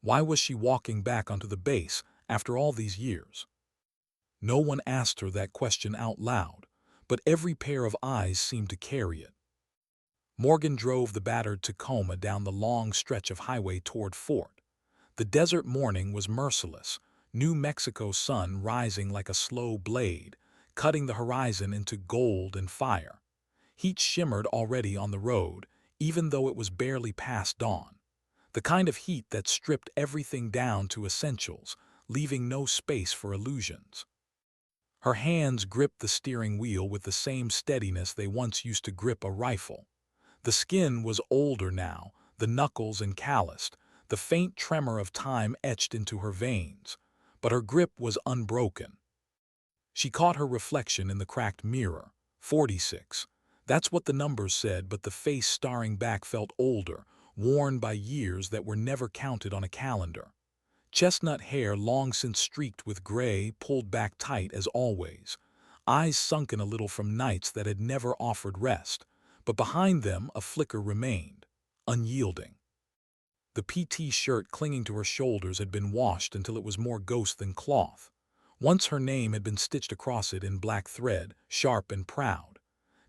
Why was she walking back onto the base after all these years? No one asked her that question out loud, but every pair of eyes seemed to carry it. Morgan drove the battered Tacoma down the long stretch of highway toward Fort. The desert morning was merciless, New Mexico's sun rising like a slow blade, cutting the horizon into gold and fire. Heat shimmered already on the road, even though it was barely past dawn. The kind of heat that stripped everything down to essentials, leaving no space for illusions. Her hands gripped the steering wheel with the same steadiness they once used to grip a rifle. The skin was older now, the knuckles and calloused, the faint tremor of time etched into her veins, but her grip was unbroken. She caught her reflection in the cracked mirror. 46. That's what the numbers said, but the face staring back felt older, worn by years that were never counted on a calendar. Chestnut hair long since streaked with gray, pulled back tight as always. Eyes sunken a little from nights that had never offered rest, but behind them a flicker remained, unyielding. The PT shirt clinging to her shoulders had been washed until it was more ghost than cloth. Once her name had been stitched across it in black thread, sharp and proud.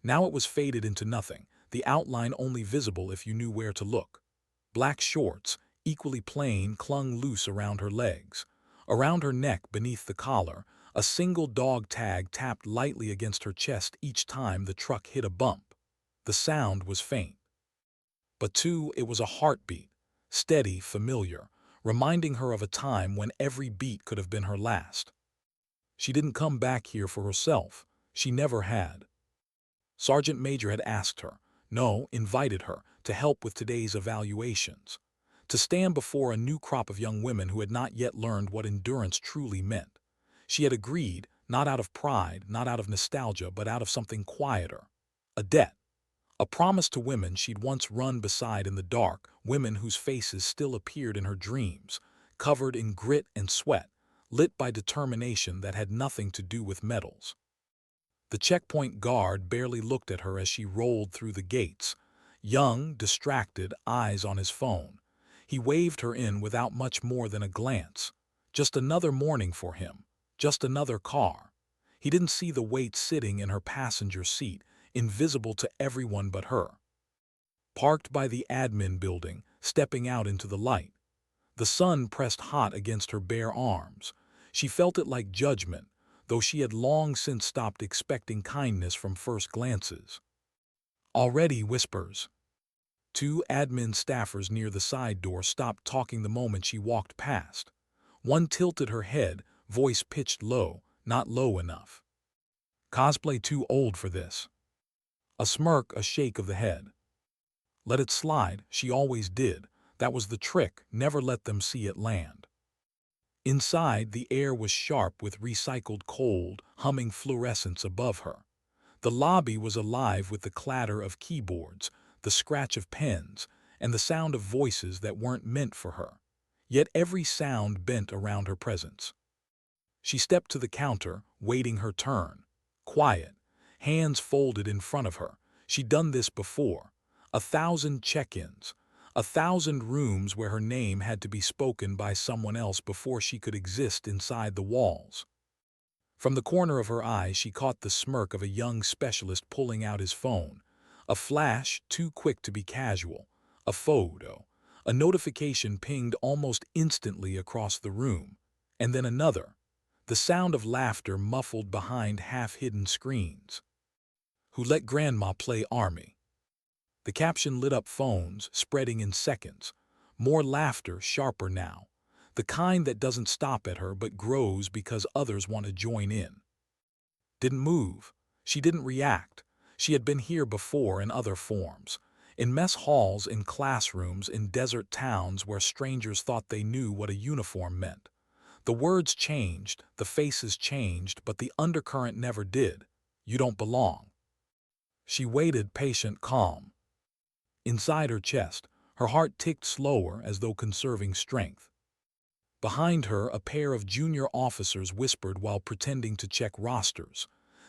Now it was faded into nothing, the outline only visible if you knew where to look. Black shorts, equally plain, clung loose around her legs. Around her neck, beneath the collar, a single dog tag tapped lightly against her chest each time the truck hit a bump. The sound was faint. But too, it was a heartbeat, steady, familiar, reminding her of a time when every beat could have been her last. She didn't come back here for herself. She never had. Sergeant Major had asked her, no, invited her, to help with today's evaluations, to stand before a new crop of young women who had not yet learned what endurance truly meant. She had agreed, not out of pride, not out of nostalgia, but out of something quieter. A debt. A promise to women she'd once run beside in the dark, women whose faces still appeared in her dreams, covered in grit and sweat, lit by determination that had nothing to do with medals. The checkpoint guard barely looked at her as she rolled through the gates. Young, distracted, eyes on his phone. He waved her in without much more than a glance. Just another morning for him. Just another car. He didn't see the weight sitting in her passenger seat, invisible to everyone but her. Parked by the admin building, stepping out into the light. The sun pressed hot against her bare arms. She felt it like judgment, though she had long since stopped expecting kindness from first glances. Already whispers. Two admin staffers near the side door stopped talking the moment she walked past. One tilted her head, voice pitched low, not low enough. Cosplay too old for this. A smirk, a shake of the head. Let it slide, she always did. That was the trick, never let them see it land. Inside, the air was sharp with recycled cold, humming fluorescence above her. The lobby was alive with the clatter of keyboards, the scratch of pens, and the sound of voices that weren't meant for her. Yet every sound bent around her presence. She stepped to the counter, waiting her turn. Quiet, hands folded in front of her. She'd done this before. 1,000 check-ins. 1,000 rooms where her name had to be spoken by someone else before she could exist inside the walls. From the corner of her eye, she caught the smirk of a young specialist pulling out his phone. A flash, too quick to be casual. A photo. A notification pinged almost instantly across the room. And then another. The sound of laughter muffled behind half-hidden screens. Who let Grandma play Army? The caption lit up phones, spreading in seconds. More laughter, sharper now. The kind that doesn't stop at her but grows because others want to join in. Didn't move. She didn't react. She had been here before in other forms. In mess halls, in classrooms, in desert towns where strangers thought they knew what a uniform meant. The words changed, the faces changed, but the undercurrent never did. You don't belong. She waited, patient, calm. Inside her chest, her heart ticked slower as though conserving strength. Behind her, a pair of junior officers whispered while pretending to check rosters.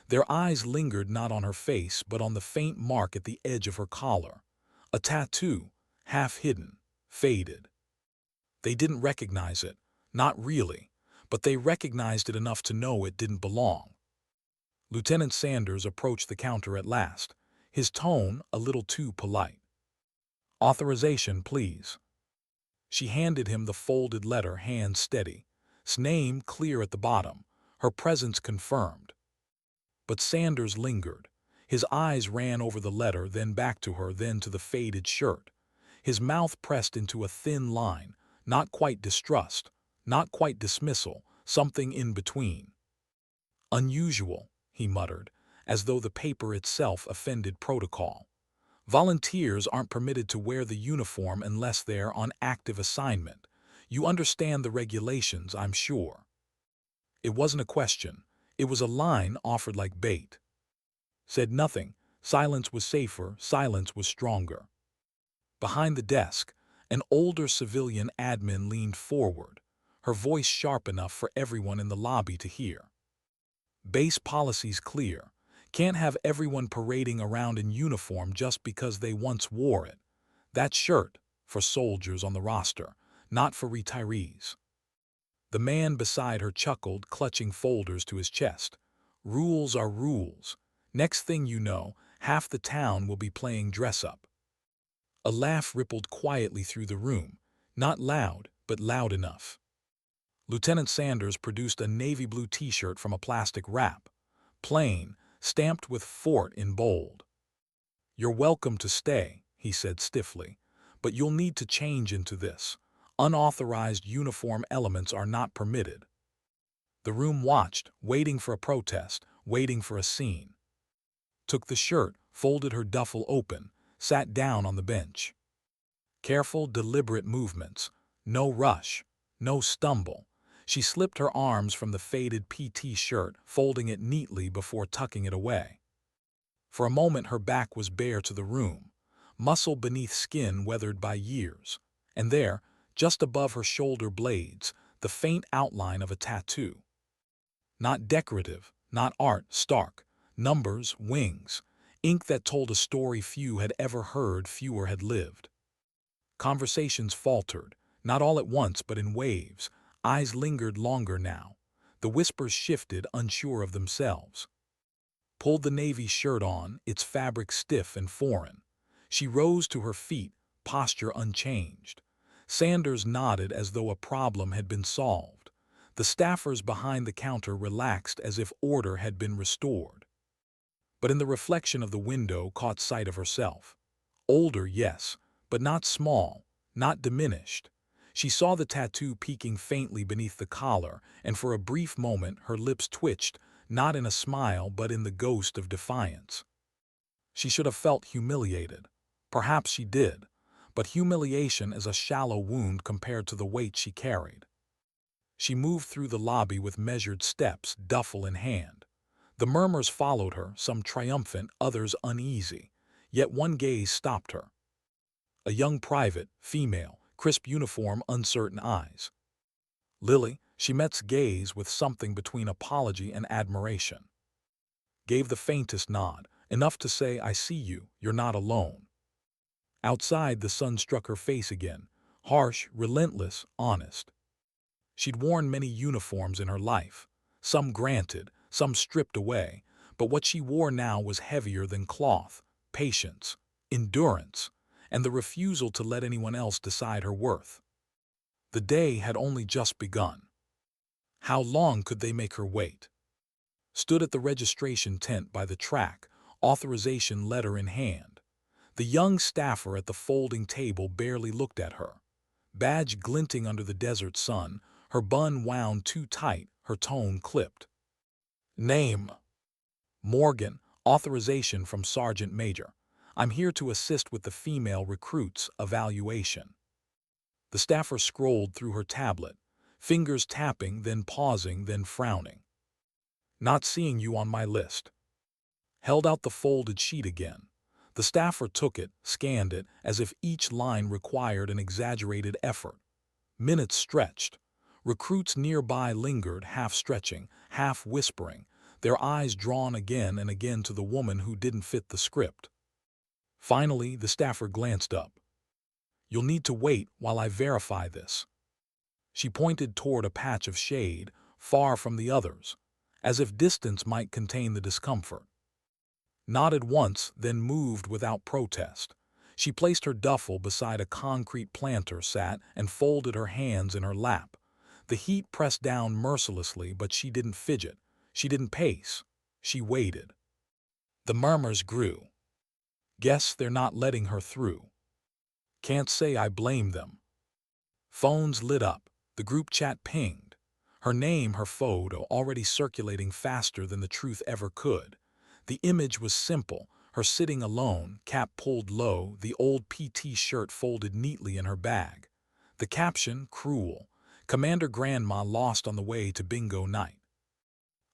Their eyes lingered not on her face but on the faint mark at the edge of her collar. A tattoo, half hidden, faded. They didn't recognize it, not really, but they recognized it enough to know it didn't belong. Lieutenant Sanders approached the counter at last, his tone a little too polite. "Authorization, please." She handed him the folded letter, hand steady, his name clear at the bottom, her presence confirmed. But Sanders lingered. His eyes ran over the letter, then back to her, then to the faded shirt. His mouth pressed into a thin line, not quite distrust, not quite dismissal, something in between. "Unusual," he muttered, as though the paper itself offended protocol. "Volunteers aren't permitted to wear the uniform unless they're on active assignment. You understand the regulations, I'm sure." It wasn't a question. It was a line offered like bait. Said nothing. Silence was safer, silence was stronger. Behind the desk, an older civilian admin leaned forward, her voice sharp enough for everyone in the lobby to hear. "Base policy's clear. Can't have everyone parading around in uniform just because they once wore it. That shirt, for soldiers on the roster, not for retirees." The man beside her chuckled, clutching folders to his chest. "Rules are rules. Next thing you know, half the town will be playing dress-up." A laugh rippled quietly through the room, not loud, but loud enough. Lieutenant Sanders produced a navy blue t-shirt from a plastic wrap, plain, stamped with "Fort" in bold. "You're welcome to stay," he said stiffly, "but you'll need to change into this. Unauthorized uniform elements are not permitted." The room watched, waiting for a protest, waiting for a scene. Took the shirt, folded her duffel open, sat down on the bench. Careful, deliberate movements. No rush, no stumble. She slipped her arms from the faded PT shirt, folding it neatly before tucking it away. For a moment her back was bare to the room, muscle beneath skin weathered by years, and there, just above her shoulder blades, the faint outline of a tattoo. Not decorative, not art, stark. Numbers, wings, ink that told a story few had ever heard, fewer had lived. Conversations faltered, not all at once but in waves. Eyes lingered longer now. The whispers shifted, unsure of themselves. Pulled the navy shirt on, its fabric stiff and foreign. She rose to her feet, posture unchanged. Sanders nodded as though a problem had been solved. The staffers behind the counter relaxed as if order had been restored. But in the reflection of the window caught sight of herself. Older, yes, but not small, not diminished. She saw the tattoo peeking faintly beneath the collar, and for a brief moment her lips twitched, not in a smile but in the ghost of defiance. She should have felt humiliated. Perhaps she did, but humiliation is a shallow wound compared to the weight she carried. She moved through the lobby with measured steps, duffel in hand. The murmurs followed her, some triumphant, others uneasy, yet one gaze stopped her. A young private, female, crisp uniform, uncertain eyes. Lily, she met's gaze with something between apology and admiration. Gave the faintest nod, enough to say, "I see you, you're not alone." Outside, the sun struck her face again, harsh, relentless, honest. She'd worn many uniforms in her life, some granted, some stripped away, but what she wore now was heavier than cloth: patience, endurance, and the refusal to let anyone else decide her worth. The day had only just begun. How long could they make her wait? Stood at the registration tent by the track, authorization letter in hand. The young staffer at the folding table barely looked at her. Badge glinting under the desert sun, her bun wound too tight, her tone clipped. "Name?" "Morgan, authorization from Sergeant Major. I'm here to assist with the female recruits' evaluation." The staffer scrolled through her tablet, fingers tapping, then pausing, then frowning. "Not seeing you on my list." Held out the folded sheet again. The staffer took it, scanned it, as if each line required an exaggerated effort. Minutes stretched. Recruits nearby lingered, half stretching, half whispering, their eyes drawn again and again to the woman who didn't fit the script. Finally, the staffer glanced up. "You'll need to wait while I verify this." She pointed toward a patch of shade, far from the others, as if distance might contain the discomfort. Nodded once, then moved without protest. She placed her duffel beside a concrete planter, sat, and folded her hands in her lap. The heat pressed down mercilessly, but she didn't fidget. She didn't pace. She waited. The murmurs grew. Guess they're not letting her through. Can't say I blame them. Phones lit up. The group chat pinged. Her name, her photo, already circulating faster than the truth ever could. The image was simple. Her sitting alone, cap pulled low, the old PT shirt folded neatly in her bag. The caption, cruel. Commander Grandma lost on the way to bingo night.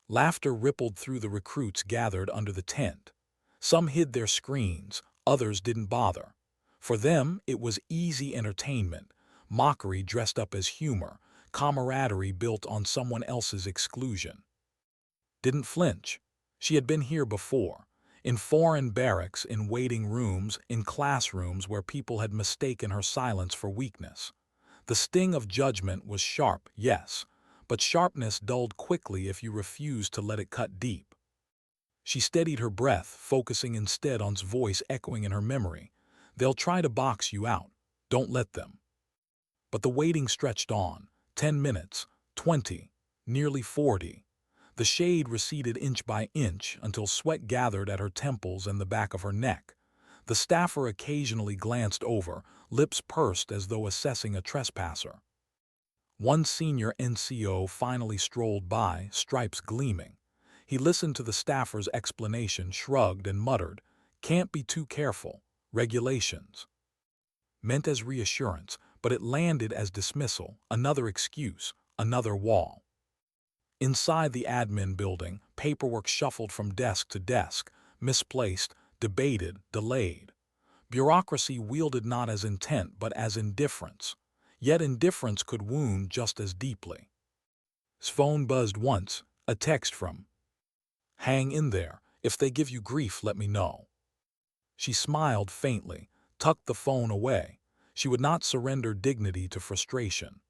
Laughter rippled through the recruits gathered under the tent. Some hid their screens, others didn't bother. For them, it was easy entertainment, mockery dressed up as humor, camaraderie built on someone else's exclusion. Didn't flinch. She had been here before, in foreign barracks, in waiting rooms, in classrooms where people had mistaken her silence for weakness. The sting of judgment was sharp, yes, but sharpness dulled quickly if you refused to let it cut deep. She steadied her breath, focusing instead on his voice echoing in her memory. They'll try to box you out. Don't let them. But the waiting stretched on. 10 minutes, 20, nearly 40. The shade receded inch by inch until sweat gathered at her temples and the back of her neck. The staffer occasionally glanced over, lips pursed as though assessing a trespasser. One senior NCO finally strolled by, stripes gleaming. He listened to the staffer's explanation, shrugged, and muttered, "Can't be too careful. Regulations." Meant as reassurance, but it landed as dismissal, another excuse, another wall. Inside the admin building, paperwork shuffled from desk to desk, misplaced, debated, delayed. Bureaucracy wielded not as intent but as indifference. Yet indifference could wound just as deeply. His phone buzzed once, a text from, "Hang in there. If they give you grief, let me know." She smiled faintly, tucked the phone away. She would not surrender dignity to frustration.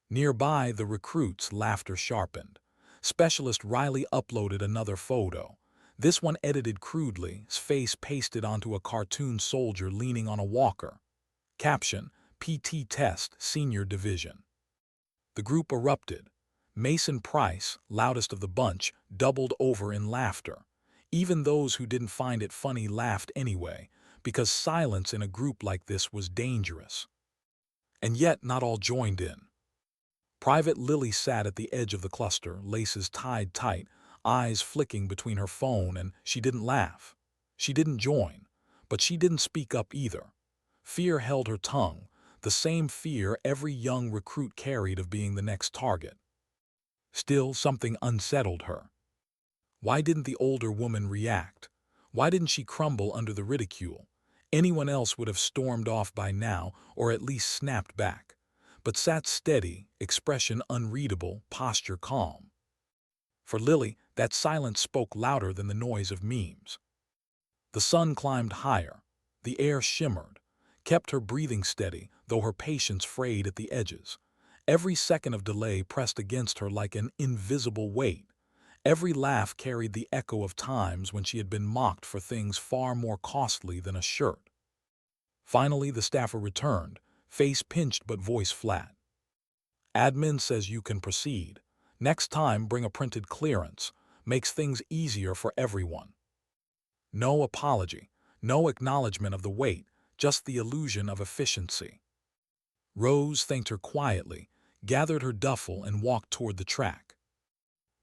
Nearby, the recruits' laughter sharpened. Specialist Riley uploaded another photo. This one edited crudely, his face pasted onto a cartoon soldier leaning on a walker. Caption, "PT Test, Senior Division." The group erupted. Mason Price, loudest of the bunch, doubled over in laughter. Even those who didn't find it funny laughed anyway, because silence in a group like this was dangerous. And yet not all joined in. Private Lily sat at the edge of the cluster, laces tied tight, eyes flicking between her phone, and she didn't laugh. She didn't join, but she didn't speak up either. Fear held her tongue, the same fear every young recruit carried of being the next target. Still, something unsettled her. Why didn't the older woman react? Why didn't she crumble under the ridicule? Anyone else would have stormed off by now, or at least snapped back, but sat steady, expression unreadable, posture calm. For Lily, that silence spoke louder than the noise of memes. The sun climbed higher. The air shimmered, kept her breathing steady, though her patience frayed at the edges. Every second of delay pressed against her like an invisible weight. Every laugh carried the echo of times when she had been mocked for things far more costly than a shirt. Finally, the staffer returned, face pinched but voice flat. "Admin says you can proceed. Next time, bring a printed clearance. Makes things easier for everyone." No apology, no acknowledgment of the wait, just the illusion of efficiency. Rose thanked her quietly, gathered her duffel, and walked toward the track.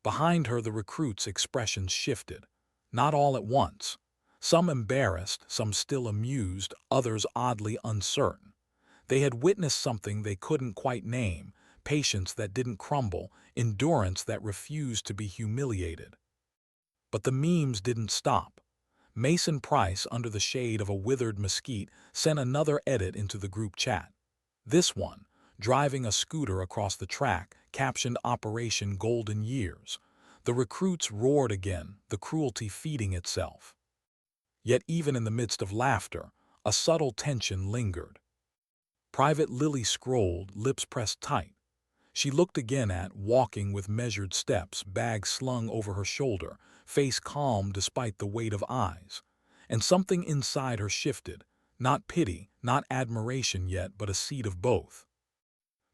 Behind her, the recruits' expressions shifted, not all at once. Some embarrassed, some still amused, others oddly uncertain. They had witnessed something they couldn't quite name, patience that didn't crumble, endurance that refused to be humiliated. But the memes didn't stop. Mason Price, under the shade of a withered mesquite, sent another edit into the group chat. This one, driving a scooter across the track, captioned Operation Golden Years. The recruits roared again, the cruelty feeding itself. Yet even in the midst of laughter, a subtle tension lingered. Private Lily scrolled, lips pressed tight. She looked again at, walking with measured steps, bag slung over her shoulder, face calm despite the weight of eyes. And something inside her shifted, not pity, not admiration yet, but a seed of both.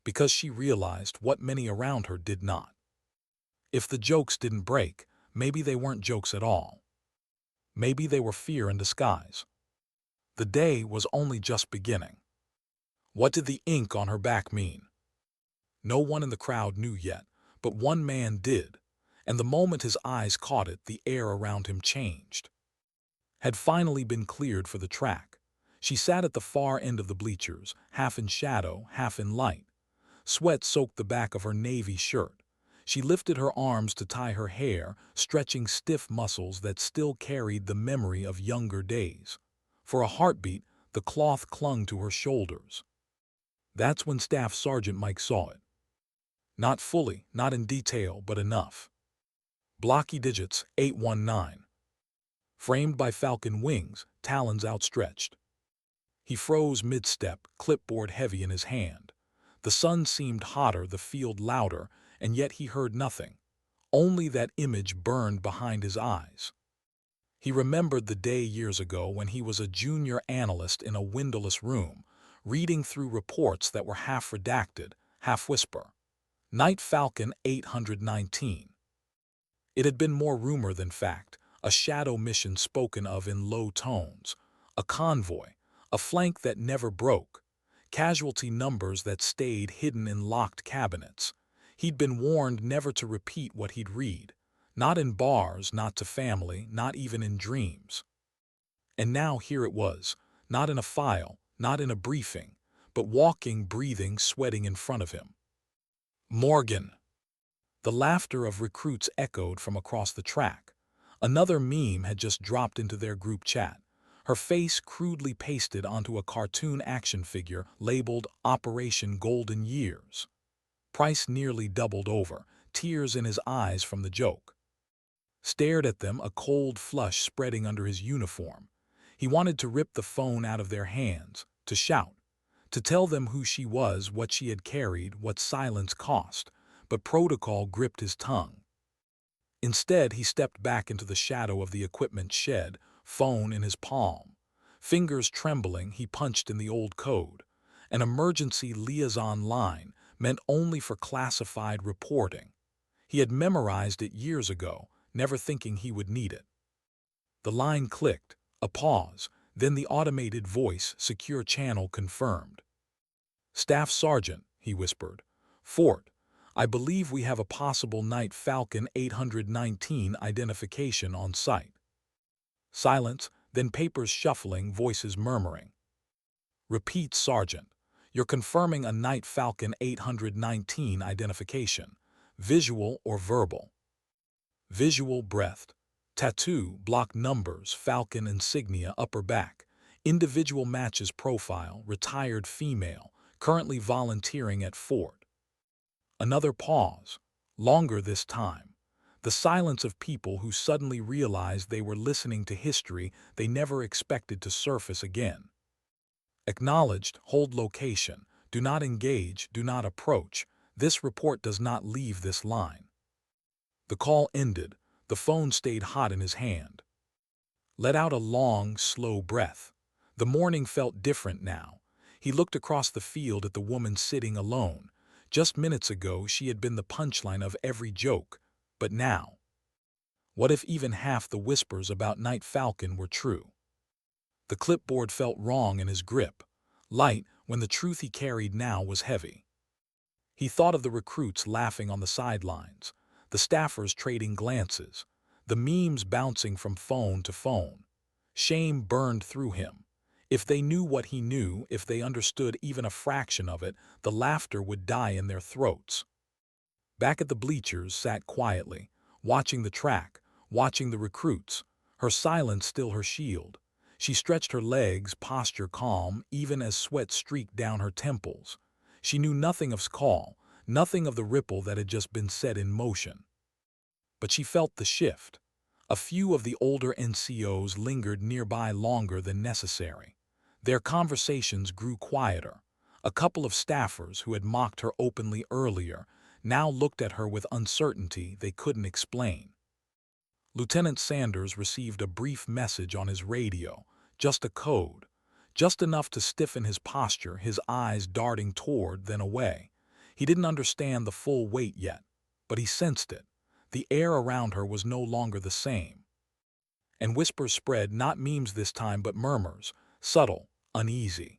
Because she realized what many around her did not. If the jokes didn't break, maybe they weren't jokes at all. Maybe they were fear in disguise. The day was only just beginning. What did the ink on her back mean? No one in the crowd knew yet, but one man did, and the moment his eyes caught it, the air around him changed. Had finally been cleared for the track. She sat at the far end of the bleachers, half in shadow, half in light. Sweat soaked the back of her navy shirt. She lifted her arms to tie her hair, stretching stiff muscles that still carried the memory of younger days. For a heartbeat, the cloth clung to her shoulders. That's when Staff Sergeant Mike saw it. Not fully, not in detail, but enough. Blocky digits, 819. Framed by falcon wings, talons outstretched. He froze mid-step, clipboard heavy in his hand. The sun seemed hotter, the field louder, and yet he heard nothing. Only that image burned behind his eyes. He remembered the day years ago when he was a junior analyst in a windowless room, reading through reports that were half redacted, half whisper. Night Falcon 819. It had been more rumor than fact, a shadow mission spoken of in low tones, a convoy, a flank that never broke, casualty numbers that stayed hidden in locked cabinets. He'd been warned never to repeat what he'd read, not in bars, not to family, not even in dreams. And now here it was, not in a file, not in a briefing, but walking, breathing, sweating in front of him. Morgan. The laughter of recruits echoed from across the track. Another meme had just dropped into their group chat, her face crudely pasted onto a cartoon action figure labeled Operation Golden Years. Price nearly doubled over, tears in his eyes from the joke. Stared at them, a cold flush spreading under his uniform. He wanted to rip the phone out of their hands, to shout, to tell them who she was, what she had carried, what silence cost, but protocol gripped his tongue. Instead, he stepped back into the shadow of the equipment shed, phone in his palm. Fingers trembling, he punched in the old code, an emergency liaison line meant only for classified reporting. He had memorized it years ago, never thinking he would need it. The line clicked, a pause, then the automated voice, secure channel confirmed. "Staff Sergeant," he whispered. "Fort, I believe we have a possible Night Falcon 819 identification on site." Silence, then papers shuffling, voices murmuring. "Repeat, Sergeant. You're confirming a Night Falcon 819 identification. Visual or verbal?" Visual, breathed. Tattoo, block numbers, Falcon insignia, upper back. Individual matches profile, retired female, currently volunteering at Fort. Another pause, longer this time. The silence of people who suddenly realized they were listening to history they never expected to surface again. Acknowledged, hold location, do not engage, do not approach. This report does not leave this line. The call ended. The phone stayed hot in his hand. Let out a long, slow breath. The morning felt different now. He looked across the field at the woman sitting alone. Just minutes ago, she had been the punchline of every joke. But now? What if even half the whispers about Night Falcon were true? The clipboard felt wrong in his grip, light when the truth he carried now was heavy. He thought of the recruits laughing on the sidelines, the staffers trading glances, the memes bouncing from phone to phone. Shame burned through him. If they knew what he knew, if they understood even a fraction of it, the laughter would die in their throats. Back at the bleachers sat quietly, watching the track, watching the recruits, her silence still her shield. She stretched her legs, posture calm, even as sweat streaked down her temples. She knew nothing of call, nothing of the ripple that had just been set in motion. But she felt the shift. A few of the older NCOs lingered nearby longer than necessary. Their conversations grew quieter. A couple of staffers who had mocked her openly earlier now looked at her with uncertainty they couldn't explain. Lieutenant Sanders received a brief message on his radio, just a code, just enough to stiffen his posture, his eyes darting toward, then away. He didn't understand the full weight yet, but he sensed it. The air around her was no longer the same. And whispers spread, not memes this time, but murmurs, subtle, uneasy.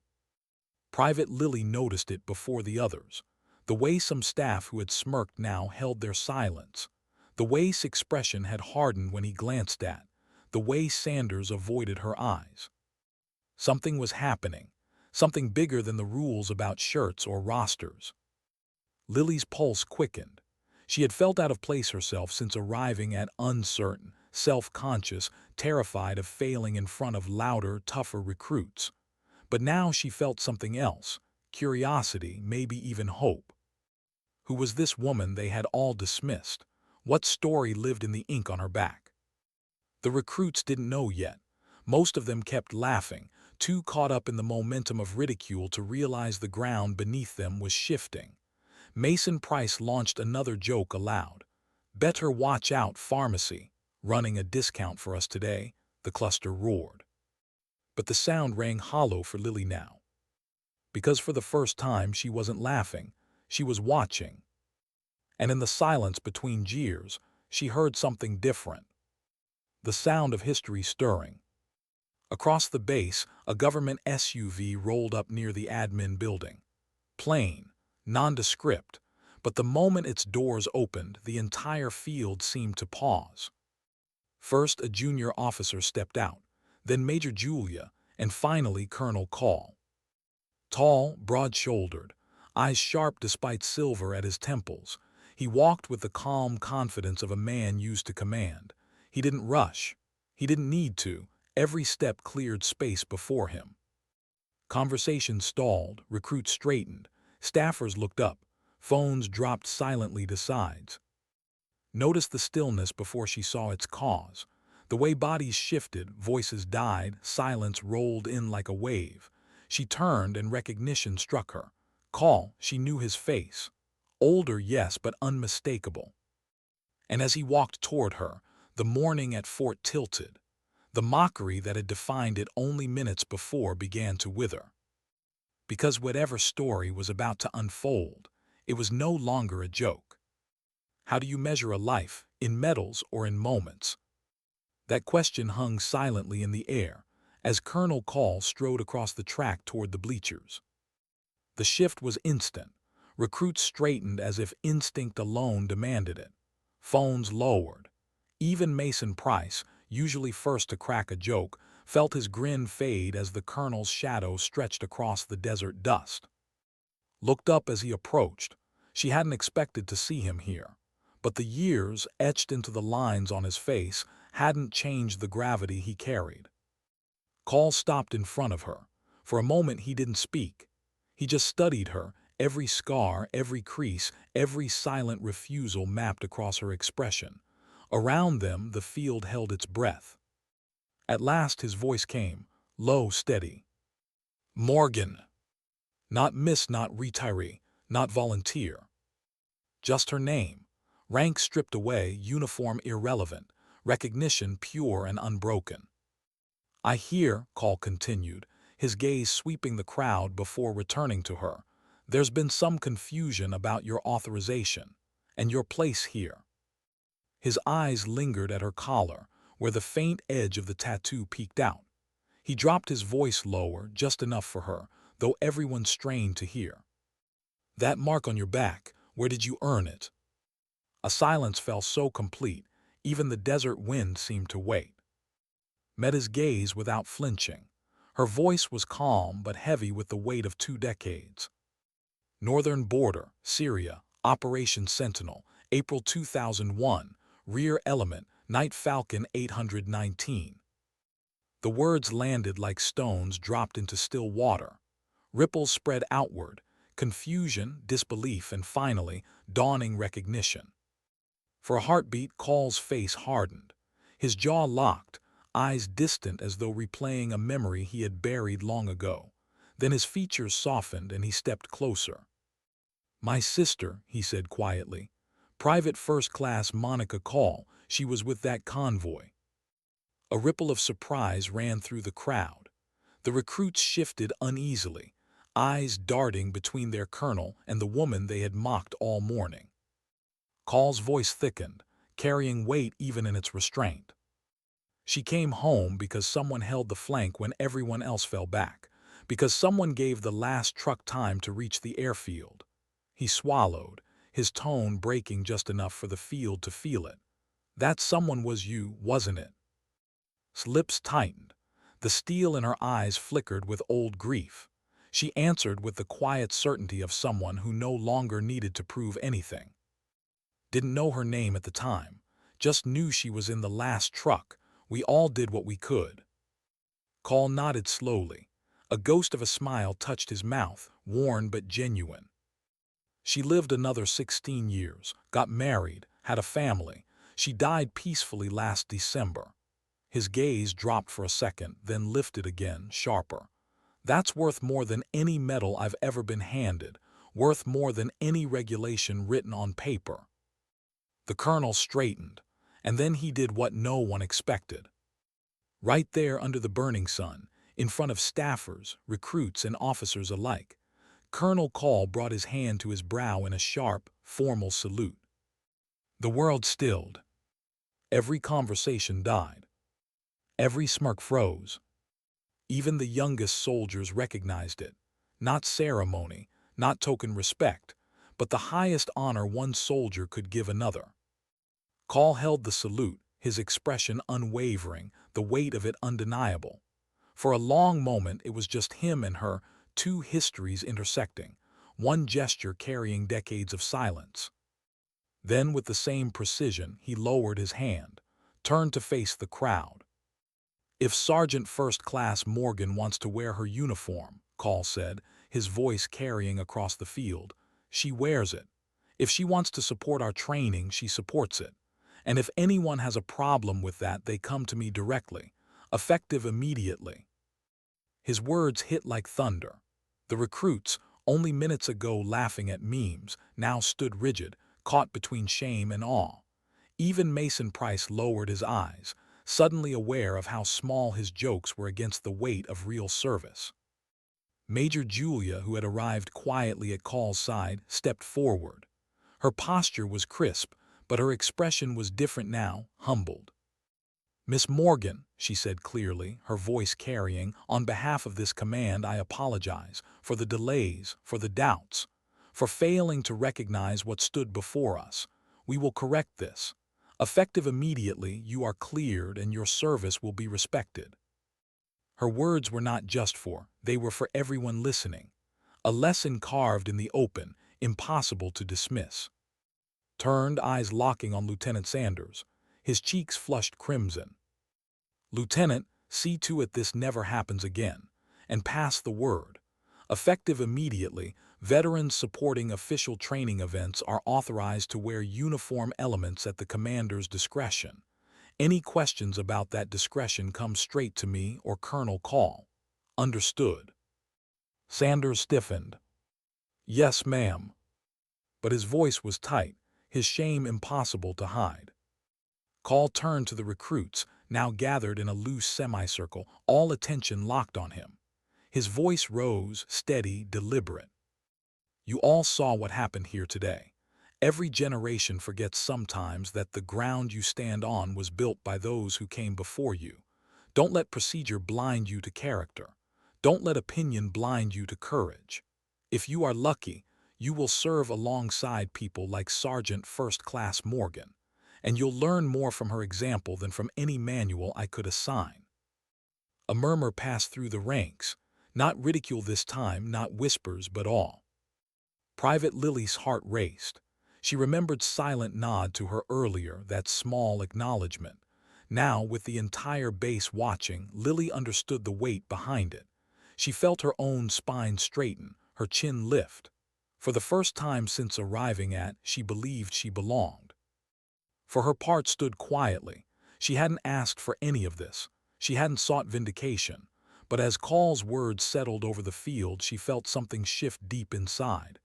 Private Lily noticed it before the others. The way some staff who had smirked now held their silence. The way his expression had hardened when he glanced at. The way Sanders avoided her eyes. Something was happening. Something bigger than the rules about shirts or rosters. Lily's pulse quickened. She had felt out of place herself since arriving at uncertain, self-conscious, terrified of failing in front of louder, tougher recruits. But now she felt something else, curiosity, maybe even hope. Who was this woman they had all dismissed? What story lived in the ink on her back? The recruits didn't know yet. Most of them kept laughing, too caught up in the momentum of ridicule to realize the ground beneath them was shifting. Mason Price launched another joke aloud. "Better watch out, pharmacy. Running a discount for us today," the cluster roared. But the sound rang hollow for Lily now. Because for the first time she wasn't laughing, she was watching. And in the silence between jeers, she heard something different. The sound of history stirring. Across the base, a government SUV rolled up near the admin building. Plain, nondescript, but the moment its doors opened, the entire field seemed to pause. First, a junior officer stepped out, then Major Julia, and finally Colonel Call. Tall, broad-shouldered, eyes sharp despite silver at his temples, he walked with the calm confidence of a man used to command. He didn't rush. He didn't need to. Every step cleared space before him. Conversation stalled, recruits straightened, staffers looked up, phones dropped silently to sides. Noticed the stillness before she saw its cause. The way bodies shifted, voices died, silence rolled in like a wave. She turned and recognition struck her. Call, she knew his face. Older, yes, but unmistakable. And as he walked toward her, the morning at Fort tilted. The mockery that had defined it only minutes before began to wither. Because whatever story was about to unfold, it was no longer a joke. How do you measure a life, in medals or in moments? That question hung silently in the air as Colonel Call strode across the track toward the bleachers. The shift was instant. Recruits straightened as if instinct alone demanded it. Phones lowered. Even Mason Price, usually first to crack a joke, felt his grin fade as the colonel's shadow stretched across the desert dust. Looked up as he approached. She hadn't expected to see him here. But the years, etched into the lines on his face, hadn't changed the gravity he carried. Call stopped in front of her. For a moment he didn't speak. He just studied her, every scar, every crease, every silent refusal mapped across her expression. Around them, the field held its breath. At last his voice came, low, steady. "Morgan." Not miss, not retiree, not volunteer. Just her name. Rank stripped away, uniform irrelevant, recognition pure and unbroken. "I hear," Call continued, his gaze sweeping the crowd before returning to her, "there's been some confusion about your authorization and your place here." His eyes lingered at her collar, where the faint edge of the tattoo peeked out. He dropped his voice lower, just enough for her, though everyone strained to hear. "That mark on your back, where did you earn it?" A silence fell so complete, even the desert wind seemed to wait. Met his gaze without flinching. Her voice was calm but heavy with the weight of 2 decades. "Northern Border, Syria, Operation Sentinel, April 2001, Rear Element, Night Falcon 819. The words landed like stones dropped into still water. Ripples spread outward, confusion, disbelief, and finally, dawning recognition. For a heartbeat, Call's face hardened. His jaw locked, eyes distant as though replaying a memory he had buried long ago. Then his features softened and he stepped closer. "My sister," he said quietly. "Private First Class Monica Call. She was with that convoy." A ripple of surprise ran through the crowd. The recruits shifted uneasily, eyes darting between their colonel and the woman they had mocked all morning. Call's voice thickened, carrying weight even in its restraint. "She came home because someone held the flank when everyone else fell back, because someone gave the last truck time to reach the airfield." He swallowed, his tone breaking just enough for the field to feel it. "That someone was you, wasn't it?" His lips tightened. The steel in her eyes flickered with old grief. She answered with the quiet certainty of someone who no longer needed to prove anything. "Didn't know her name at the time. Just knew she was in the last truck. We all did what we could." Call nodded slowly. A ghost of a smile touched his mouth, worn but genuine. "She lived another 16 years, got married, had a family. She died peacefully last December." His gaze dropped for a second, then lifted again, sharper. "That's worth more than any medal I've ever been handed, worth more than any regulation written on paper." The colonel straightened, and then he did what no one expected. Right there under the burning sun, in front of staffers, recruits, and officers alike, Colonel Call brought his hand to his brow in a sharp, formal salute. The world stilled. Every conversation died. Every smirk froze. Even the youngest soldiers recognized it. Not ceremony, not token respect, but the highest honor one soldier could give another. Call held the salute, his expression unwavering, the weight of it undeniable. For a long moment it was just him and her, two histories intersecting, one gesture carrying decades of silence. Then, with the same precision, he lowered his hand, turned to face the crowd. "If Sergeant First Class Morgan wants to wear her uniform," Call said, his voice carrying across the field, "she wears it. If she wants to support our training, she supports it. And if anyone has a problem with that, they come to me directly, effective immediately." His words hit like thunder. The recruits, only minutes ago laughing at memes, now stood rigid, caught between shame and awe. Even Mason Price lowered his eyes, suddenly aware of how small his jokes were against the weight of real service. Major Julia, who had arrived quietly at Call's side, stepped forward. Her posture was crisp, but her expression was different now, humbled. "Miss Morgan," she said clearly, her voice carrying, "on behalf of this command I apologize for the delays, for the doubts, for failing to recognize what stood before us. We will correct this. Effective immediately, you are cleared and your service will be respected." Her words were not just they were for everyone listening. A lesson carved in the open, impossible to dismiss. Turned, eyes locking on Lieutenant Sanders, his cheeks flushed crimson. "Lieutenant, see to it this never happens again, and pass the word. Effective immediately, veterans supporting official training events are authorized to wear uniform elements at the commander's discretion. Any questions about that discretion come straight to me or Colonel Call. Understood?" Sanders stiffened. "Yes, ma'am." But his voice was tight, his shame impossible to hide. Call turned to the recruits, now gathered in a loose semicircle, all attention locked on him. His voice rose, steady, deliberate. "You all saw what happened here today. Every generation forgets sometimes that the ground you stand on was built by those who came before you. Don't let procedure blind you to character. Don't let opinion blind you to courage. If you are lucky, you will serve alongside people like Sergeant First Class Morgan, and you'll learn more from her example than from any manual I could assign." A murmur passed through the ranks, not ridicule this time, not whispers, but awe. Private Lily's heart raced. She remembered silent nod to her earlier, that small acknowledgment. Now, with the entire base watching, Lily understood the weight behind it. She felt her own spine straighten, her chin lift. For the first time since arriving she believed she belonged. For her part stood quietly. She hadn't asked for any of this. She hadn't sought vindication. But as Call's words settled over the field, she felt something shift deep inside.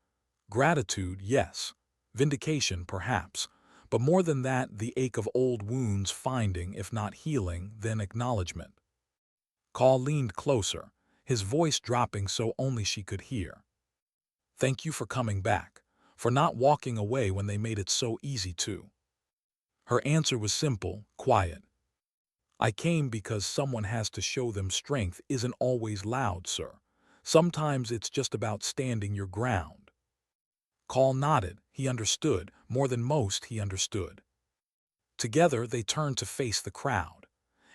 Gratitude, yes. Vindication, perhaps. But more than that, the ache of old wounds finding, if not healing, then acknowledgment. Call leaned closer, his voice dropping so only she could hear. Thank you for coming back, for not walking away when they made it so easy to. Her answer was simple, quiet. I came because someone has to show them strength isn't always loud, sir. Sometimes it's just about standing your ground. Call nodded. He understood. More than most, he understood. Together, they turned to face the crowd.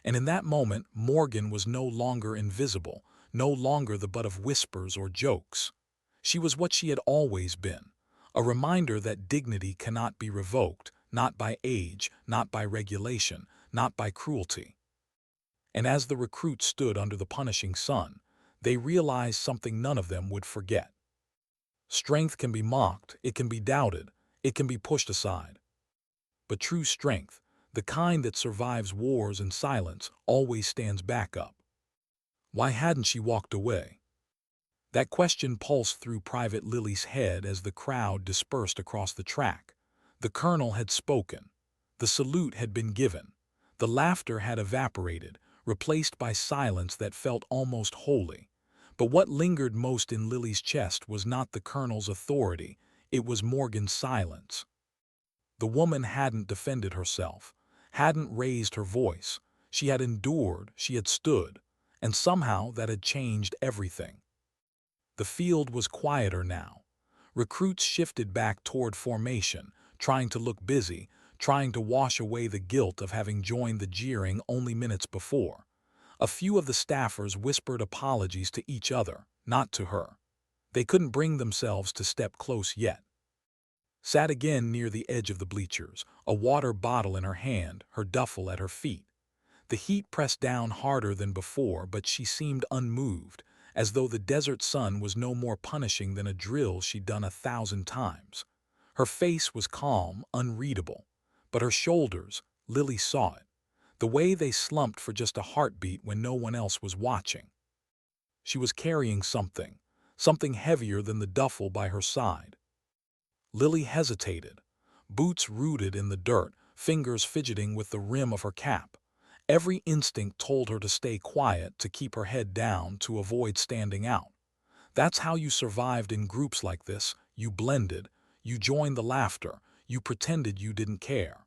And in that moment, Morgan was no longer invisible, no longer the butt of whispers or jokes. She was what she had always been, a reminder that dignity cannot be revoked, not by age, not by regulation, not by cruelty. And as the recruits stood under the punishing sun, they realized something none of them would forget. Strength can be mocked, it can be doubted, it can be pushed aside. But true strength, the kind that survives wars and silence, always stands back up. Why hadn't she walked away? That question pulsed through Private Lily's head as the crowd dispersed across the track. The colonel had spoken. The salute had been given. The laughter had evaporated, replaced by silence that felt almost holy. But what lingered most in Lily's chest was not the colonel's authority, it was Morgan's silence. The woman hadn't defended herself, hadn't raised her voice. She had endured, she had stood, and somehow that had changed everything. The field was quieter now. Recruits shifted back toward formation, trying to look busy, trying to wash away the guilt of having joined the jeering only minutes before. A few of the staffers whispered apologies to each other, not to her. They couldn't bring themselves to step close yet. Sat again near the edge of the bleachers, a water bottle in her hand, her duffel at her feet. The heat pressed down harder than before, but she seemed unmoved, as though the desert sun was no more punishing than a drill she'd done 1,000 times. Her face was calm, unreadable, but her shoulders, Lily saw it, the way they slumped for just a heartbeat when no one else was watching. She was carrying something, something heavier than the duffel by her side. Lily hesitated, boots rooted in the dirt, fingers fidgeting with the rim of her cap. Every instinct told her to stay quiet, to keep her head down, to avoid standing out. That's how you survived in groups like this. You blended, you joined the laughter, you pretended you didn't care.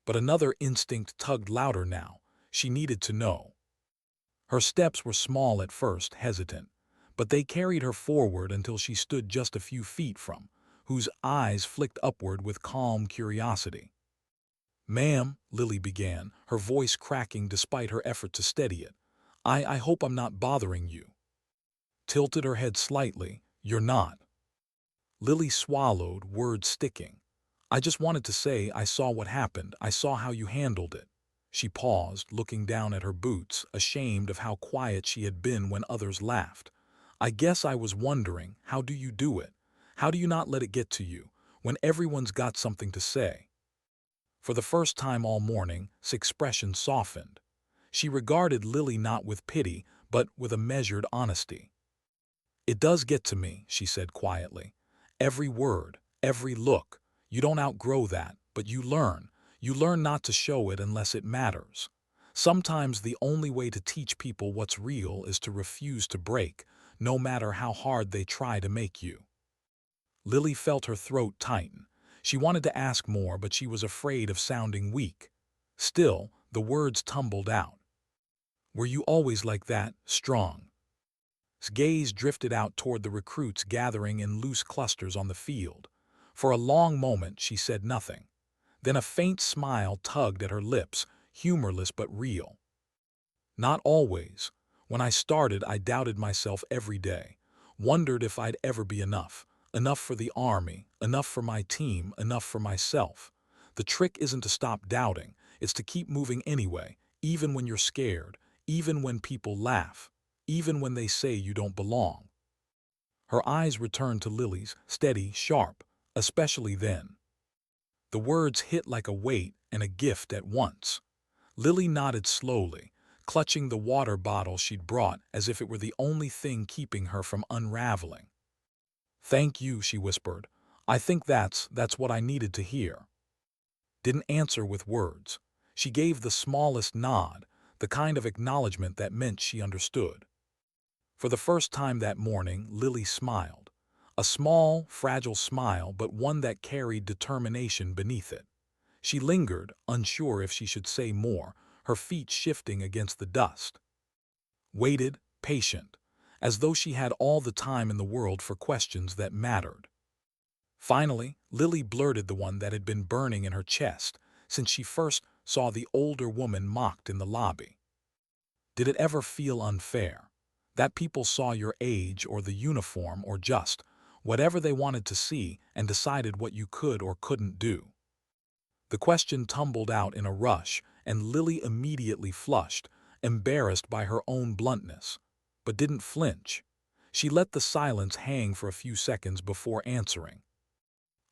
But another instinct tugged louder now. She needed to know. Her steps were small at first, hesitant, but they carried her forward until she stood just a few feet from, whose eyes flicked upward with calm curiosity. "Ma'am," Lily began, her voice cracking despite her effort to steady it. I hope I'm not bothering you." Tilted her head slightly. "You're not." Lily swallowed, words sticking. "I just wanted to say I saw what happened. I saw how you handled it." She paused, looking down at her boots, ashamed of how quiet she had been when others laughed. "I guess I was wondering, how do you do it? How do you not let it get to you, when everyone's got something to say?" For the first time all morning, his expression softened. She regarded Lily not with pity, but with a measured honesty. "It does get to me," she said quietly. "Every word, every look. You don't outgrow that, but you learn. You learn not to show it unless it matters. Sometimes the only way to teach people what's real is to refuse to break, no matter how hard they try to make you." Lily felt her throat tighten. She wanted to ask more, but she was afraid of sounding weak. Still, the words tumbled out. "Were you always like that, strong?" His gaze drifted out toward the recruits gathering in loose clusters on the field. For a long moment she said nothing. Then a faint smile tugged at her lips, humorless but real. "Not always. When I started, I doubted myself every day, wondered if I'd ever be enough. Enough for the army, enough for my team, enough for myself. The trick isn't to stop doubting, it's to keep moving anyway, even when you're scared, even when people laugh, even when they say you don't belong." Her eyes returned to Lily's, steady, sharp, especially then. The words hit like a weight and a gift at once. Lily nodded slowly, clutching the water bottle she'd brought as if it were the only thing keeping her from unraveling. "Thank you," she whispered. "I think that's what I needed to hear." Didn't answer with words. She gave the smallest nod, the kind of acknowledgment that meant she understood. For the first time that morning, Lily smiled. A small, fragile smile, but one that carried determination beneath it. She lingered, unsure if she should say more, her feet shifting against the dust. Waited, patient, as though she had all the time in the world for questions that mattered. Finally, Lily blurted the one that had been burning in her chest since she first saw the older woman mocked in the lobby. Did it ever feel unfair? That people saw your age or the uniform or just whatever they wanted to see and decided what you could or couldn't do? The question tumbled out in a rush, and Lily immediately flushed, embarrassed by her own bluntness, but didn't flinch. She let the silence hang for a few seconds before answering.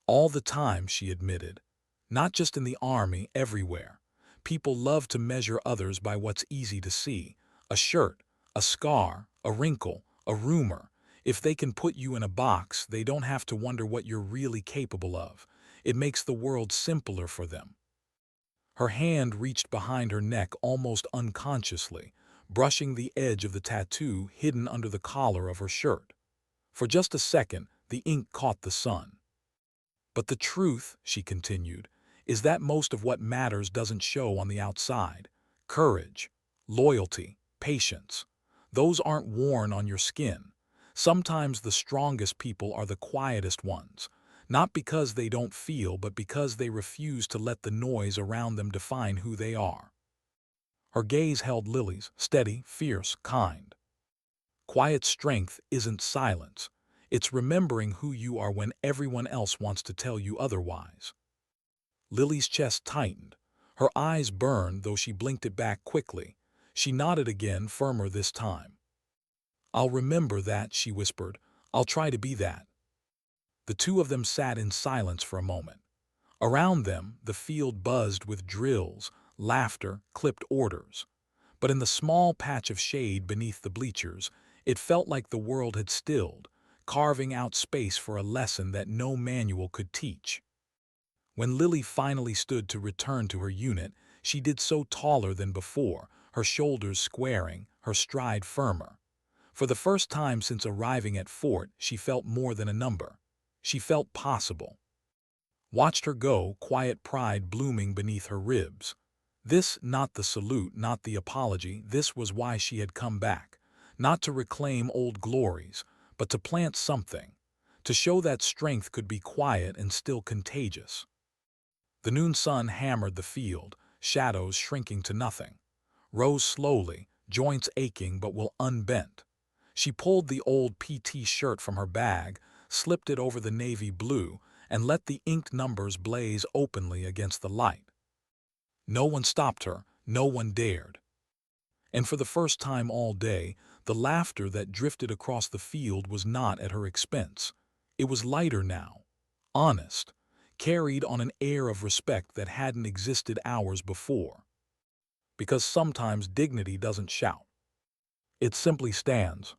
"All the time," she admitted. "Not just in the army, everywhere. People love to measure others by what's easy to see. A shirt, a scar, a wrinkle, a rumor. If they can put you in a box, they don't have to wonder what you're really capable of. It makes the world simpler for them." Her hand reached behind her neck almost unconsciously, brushing the edge of the tattoo hidden under the collar of her shirt. For just a second, the ink caught the sun. "But the truth," she continued, "is that most of what matters doesn't show on the outside. Courage, loyalty, patience. Those aren't worn on your skin. Sometimes the strongest people are the quietest ones, not because they don't feel, but because they refuse to let the noise around them define who they are." Her gaze held Lily's, steady, fierce, kind. Quiet strength isn't silence. It's remembering who you are when everyone else wants to tell you otherwise. Lily's chest tightened. Her eyes burned, though she blinked it back quickly. She nodded again, firmer this time. "I'll remember that," she whispered. "I'll try to be that." The two of them sat in silence for a moment. Around them, the field buzzed with drills, laughter, clipped orders. But in the small patch of shade beneath the bleachers, it felt like the world had stilled, carving out space for a lesson that no manual could teach. When Lily finally stood to return to her unit, she did so taller than before, her shoulders squaring, her stride firmer. For the first time since arriving at Fort, she felt more than a number. She felt possible. Watched her go, quiet pride blooming beneath her ribs. This, not the salute, not the apology, this was why she had come back. Not to reclaim old glories, but to plant something. To show that strength could be quiet and still contagious. The noon sun hammered the field, shadows shrinking to nothing. Rose slowly, joints aching but will unbent. She pulled the old PT shirt from her bag, slipped it over the navy blue, and let the inked numbers blaze openly against the light. No one stopped her, no one dared. And for the first time all day, the laughter that drifted across the field was not at her expense. It was lighter now, honest, carried on an air of respect that hadn't existed hours before. Because sometimes dignity doesn't shout. It simply stands.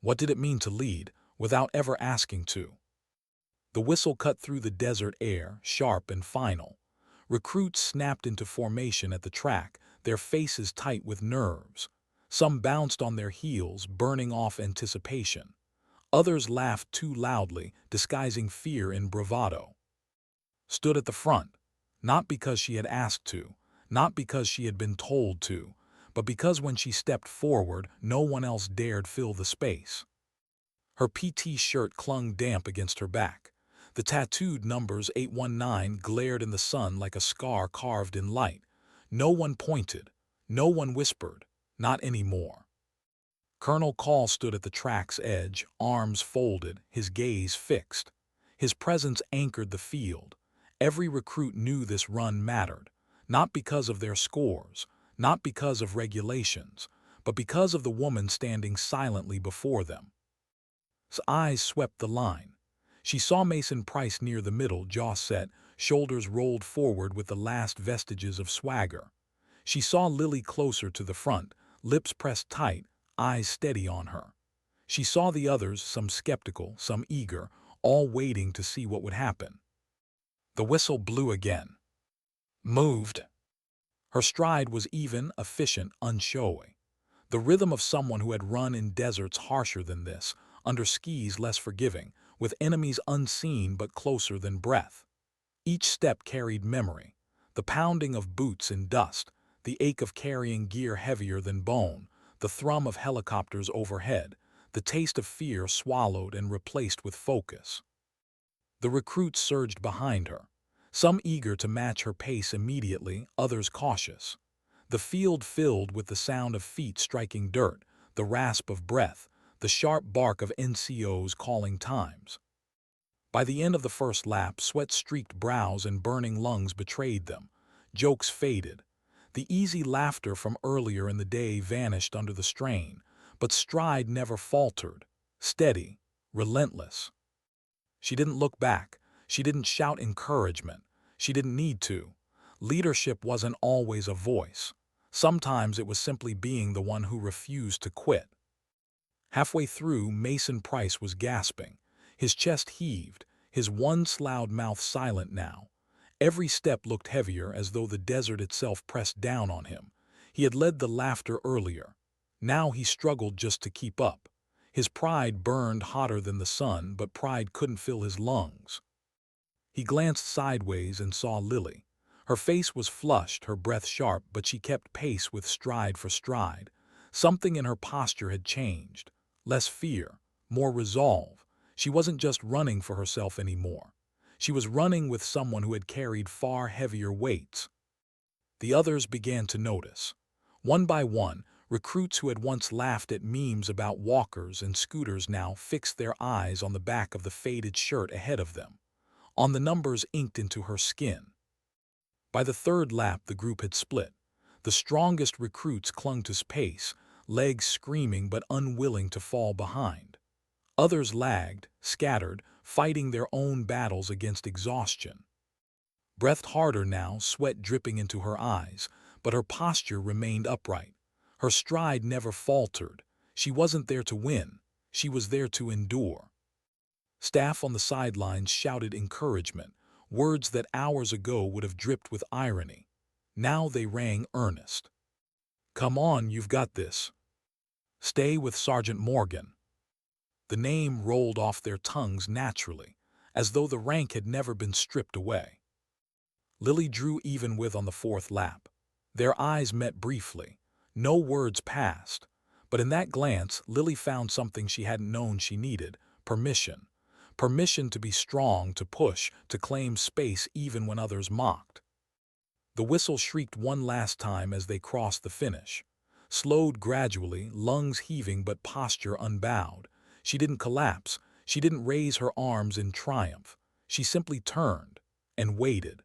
What did it mean to lead, without ever asking to? The whistle cut through the desert air, sharp and final. Recruits snapped into formation at the track, their faces tight with nerves. Some bounced on their heels, burning off anticipation. Others laughed too loudly, disguising fear in bravado. Stood at the front, not because she had asked to, not because she had been told to, but because when she stepped forward, no one else dared fill the space. Her PT shirt clung damp against her back. The tattooed numbers 819 glared in the sun like a scar carved in light. No one pointed, no one whispered, not anymore. Colonel Call stood at the track's edge, arms folded, his gaze fixed. His presence anchored the field. Every recruit knew this run mattered, not because of their scores, not because of regulations, but because of the woman standing silently before them. His eyes swept the line. She saw Mason Price near the middle, jaw set, shoulders rolled forward with the last vestiges of swagger. She saw Lily closer to the front, lips pressed tight, eyes steady on her. She saw the others, some skeptical, some eager, all waiting to see what would happen. The whistle blew again. Moved. Her stride was even, efficient, unshowy. The rhythm of someone who had run in deserts harsher than this, under skis less forgiving, with enemies unseen but closer than breath. Each step carried memory, the pounding of boots in dust, the ache of carrying gear heavier than bone, the thrum of helicopters overhead, the taste of fear swallowed and replaced with focus. The recruits surged behind her, some eager to match her pace immediately, others cautious. The field filled with the sound of feet striking dirt, the rasp of breath, the sharp bark of NCOs calling times. By the end of the first lap, sweat-streaked brows and burning lungs betrayed them. Jokes faded. The easy laughter from earlier in the day vanished under the strain, but stride never faltered, steady, relentless. She didn't look back. She didn't shout encouragement. She didn't need to. Leadership wasn't always a voice. Sometimes it was simply being the one who refused to quit. Halfway through, Mason Price was gasping. His chest heaved, his one-sloughed mouth silent now. Every step looked heavier, as though the desert itself pressed down on him. He had led the laughter earlier. Now he struggled just to keep up. His pride burned hotter than the sun, but pride couldn't fill his lungs. He glanced sideways and saw Lily. Her face was flushed, her breath sharp, but she kept pace with stride for stride. Something in her posture had changed. Less fear, more resolve. She wasn't just running for herself anymore. She was running with someone who had carried far heavier weights. The others began to notice. One by one, recruits who had once laughed at memes about walkers and scooters now fixed their eyes on the back of the faded shirt ahead of them, on the numbers inked into her skin. By the third lap, the group had split. The strongest recruits clung to pace, legs screaming but unwilling to fall behind. Others lagged, scattered, fighting their own battles against exhaustion. Breathed harder now, sweat dripping into her eyes, but her posture remained upright. Her stride never faltered. She wasn't there to win. She was there to endure. Staff on the sidelines shouted encouragement, words that hours ago would have dripped with irony. Now they rang earnest. "Come on, you've got this. Stay with Sergeant Morgan." The name rolled off their tongues naturally, as though the rank had never been stripped away. Lily drew even with on the fourth lap. Their eyes met briefly. No words passed. But in that glance, Lily found something she hadn't known she needed: permission. Permission to be strong, to push, to claim space even when others mocked. The whistle shrieked one last time as they crossed the finish. Slowed gradually, lungs heaving but posture unbowed. She didn't collapse. She didn't raise her arms in triumph. She simply turned and waited.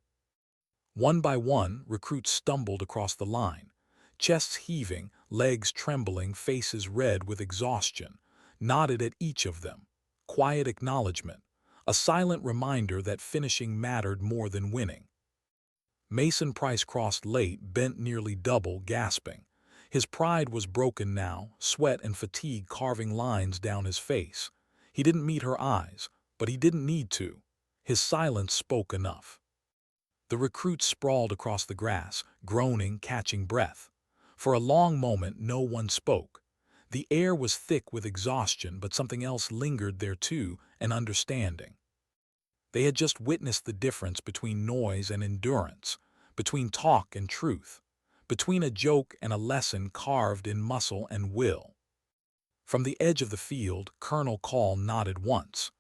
One by one, recruits stumbled across the line. Chests heaving, legs trembling, faces red with exhaustion. Nodded at each of them. Quiet acknowledgment. A silent reminder that finishing mattered more than winning. Mason Price crossed late, bent nearly double, gasping. His pride was broken now, sweat and fatigue carving lines down his face. He didn't meet her eyes, but he didn't need to. His silence spoke enough. The recruits sprawled across the grass, groaning, catching breath. For a long moment, no one spoke. The air was thick with exhaustion, but something else lingered there too, an understanding. They had just witnessed the difference between noise and endurance, between talk and truth, between a joke and a lesson carved in muscle and will. From the edge of the field, Colonel Call nodded once.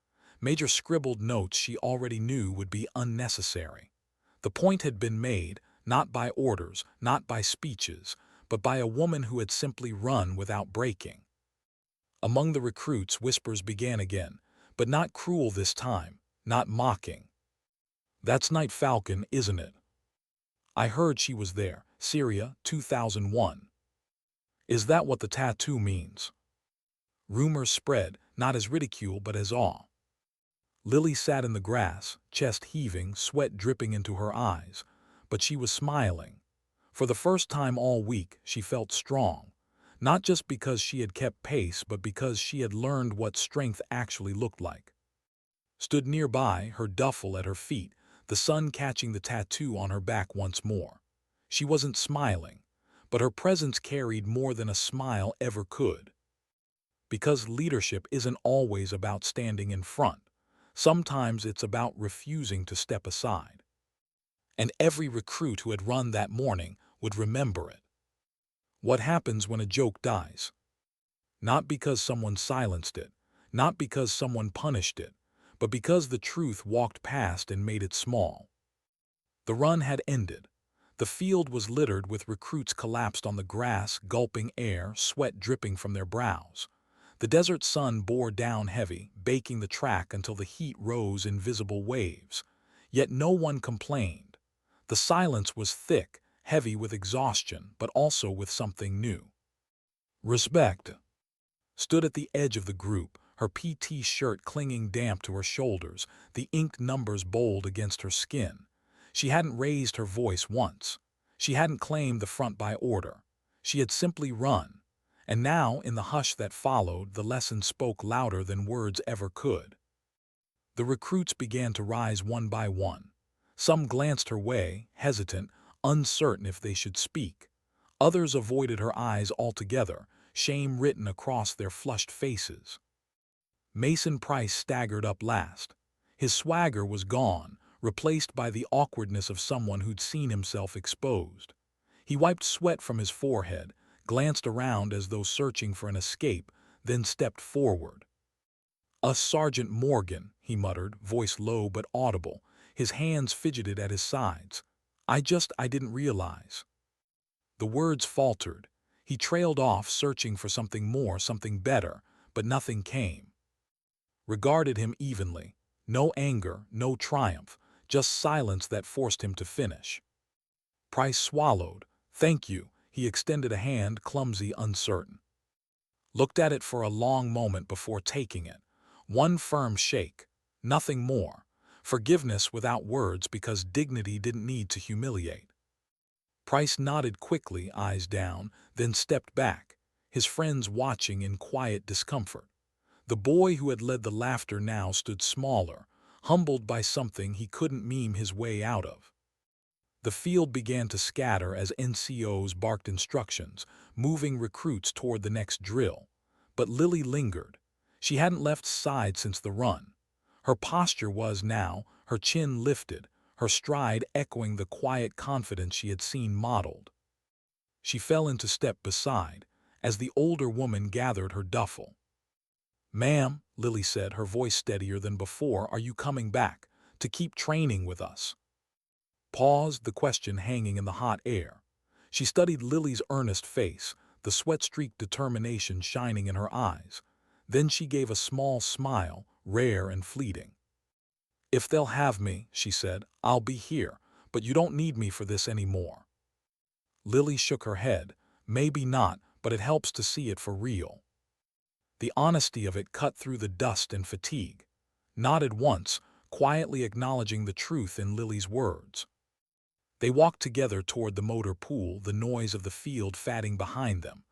Major scribbled notes she already knew would be unnecessary. The point had been made, not by orders, not by speeches, but by a woman who had simply run without breaking. Among the recruits, whispers began again, but not cruel this time, not mocking. "That's Night Falcon, isn't it? I heard she was there, Syria, 2001. Is that what the tattoo means?" Rumors spread, not as ridicule but as awe. Lily sat in the grass, chest heaving, sweat dripping into her eyes, but she was smiling. For the first time all week, she felt strong, not just because she had kept pace, but because she had learned what strength actually looked like. Stood nearby, her duffel at her feet, the sun catching the tattoo on her back once more. She wasn't smiling, but her presence carried more than a smile ever could. Because leadership isn't always about standing in front. Sometimes it's about refusing to step aside. And every recruit who had run that morning would remember it. What happens when a joke dies? Not because someone silenced it, not because someone punished it, but because the truth walked past and made it small. The run had ended. The field was littered with recruits collapsed on the grass, gulping air, sweat dripping from their brows. The desert sun bore down heavy, baking the track until the heat rose in visible waves. Yet no one complained. The silence was thick, heavy with exhaustion, but also with something new. Respect stood at the edge of the group, her PT shirt clinging damp to her shoulders, the inked numbers bold against her skin. She hadn't raised her voice once. She hadn't claimed the front by order. She had simply run. And now, in the hush that followed, the lesson spoke louder than words ever could. The recruits began to rise one by one. Some glanced her way, hesitant, uncertain if they should speak. Others avoided her eyes altogether, shame written across their flushed faces. Mason Price staggered up last. His swagger was gone, replaced by the awkwardness of someone who'd seen himself exposed. He wiped sweat from his forehead, glanced around as though searching for an escape, then stepped forward. Sergeant Morgan," he muttered, voice low but audible. His hands fidgeted at his sides. I didn't realize." The words faltered. He trailed off, searching for something more, something better, but nothing came. Regarded him evenly. No anger, no triumph, just silence that forced him to finish. Price swallowed. "Thank you." He extended a hand, clumsy, uncertain. Looked at it for a long moment before taking it. One firm shake. Nothing more. Forgiveness without words because dignity didn't need to humiliate. Price nodded quickly, eyes down, then stepped back, his friends watching in quiet discomfort. The boy who had led the laughter now stood smaller, humbled by something he couldn't meme his way out of. The field began to scatter as NCOs barked instructions, moving recruits toward the next drill. But Lily lingered. She hadn't left side since the run. Her posture was now, her chin lifted, her stride echoing the quiet confidence she had seen modeled. She fell into step beside, as the older woman gathered her duffel. "Ma'am," Lily said, her voice steadier than before, "are you coming back, to keep training with us?" Paused, the question hanging in the hot air. She studied Lily's earnest face, the sweat-streaked determination shining in her eyes. Then she gave a small smile, rare and fleeting. "If they'll have me," she said, "I'll be here, but you don't need me for this anymore." Lily shook her head. "Maybe not, but it helps to see it for real." The honesty of it cut through the dust and fatigue. Nodded once, quietly acknowledging the truth in Lily's words. They walked together toward the motor pool, the noise of the field fatting behind them.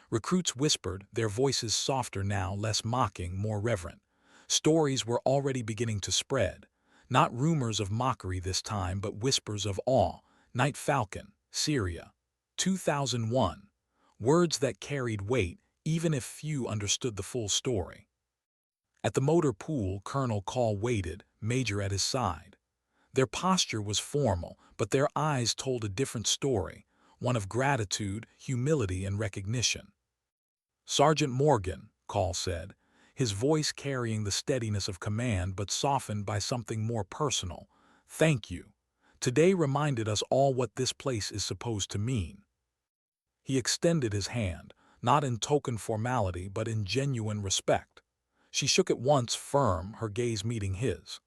Recruits whispered, their voices softer now, less mocking, more reverent. Stories were already beginning to spread. Not rumors of mockery this time, but whispers of awe. Night Falcon, Syria, 2001. Words that carried weight, even if few understood the full story. At the motor pool, Colonel Call waited, Major at his side. Their posture was formal, but their eyes told a different story, one of gratitude, humility, and recognition. "Sergeant Morgan," Call said, his voice carrying the steadiness of command but softened by something more personal. "Thank you. Today reminded us all what this place is supposed to mean." He extended his hand, not in token formality but in genuine respect. She shook it once, firm, her gaze meeting his.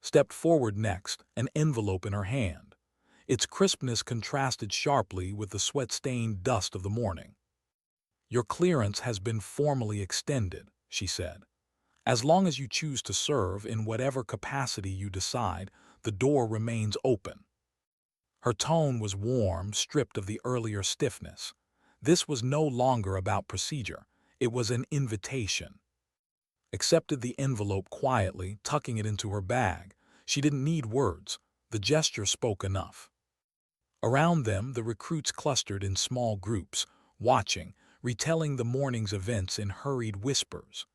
Stepped forward next, an envelope in her hand. Its crispness contrasted sharply with the sweat-stained dust of the morning. "Your clearance has been formally extended," she said. "As long as you choose to serve in whatever capacity you decide, the door remains open." Her tone was warm, stripped of the earlier stiffness. This was no longer about procedure. It was an invitation. Accepted the envelope quietly, tucking it into her bag. She didn't need words. The gesture spoke enough. Around them, the recruits clustered in small groups, watching, retelling the morning's events in hurried whispers.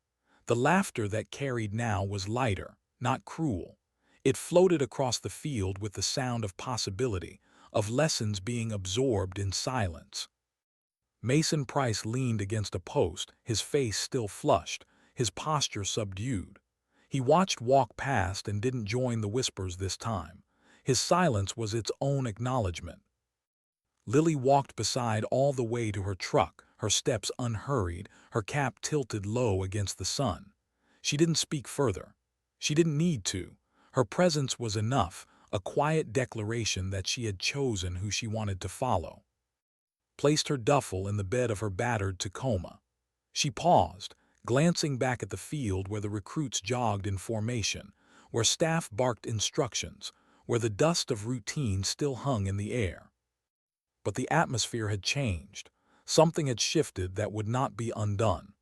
The laughter that carried now was lighter, not cruel. It floated across the field with the sound of possibility, of lessons being absorbed in silence. Mason Price leaned against a post, his face still flushed, his posture subdued. He watched walk past and didn't join the whispers this time. His silence was its own acknowledgment. Lily walked beside all the way to her truck, her steps unhurried, her cap tilted low against the sun. She didn't speak further. She didn't need to. Her presence was enough, a quiet declaration that she had chosen who she wanted to follow. Placed her duffel in the bed of her battered Tacoma. She paused, glancing back at the field where the recruits jogged in formation, where staff barked instructions, where the dust of routine still hung in the air. But the atmosphere had changed. Something had shifted that would not be undone.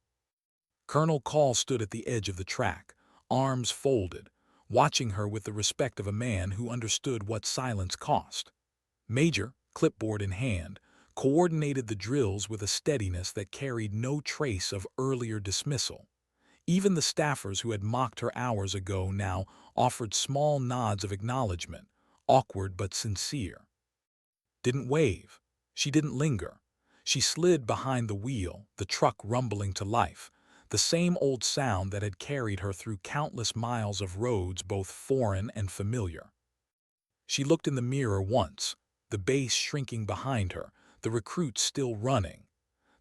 Colonel Call stood at the edge of the track, arms folded, watching her with the respect of a man who understood what silence cost. Major, clipboard in hand, coordinated the drills with a steadiness that carried no trace of earlier dismissal. Even the staffers who had mocked her hours ago now offered small nods of acknowledgment, awkward but sincere. Didn't wave. She didn't linger. She slid behind the wheel, the truck rumbling to life, the same old sound that had carried her through countless miles of roads both foreign and familiar. She looked in the mirror once, the base shrinking behind her, the recruits still running.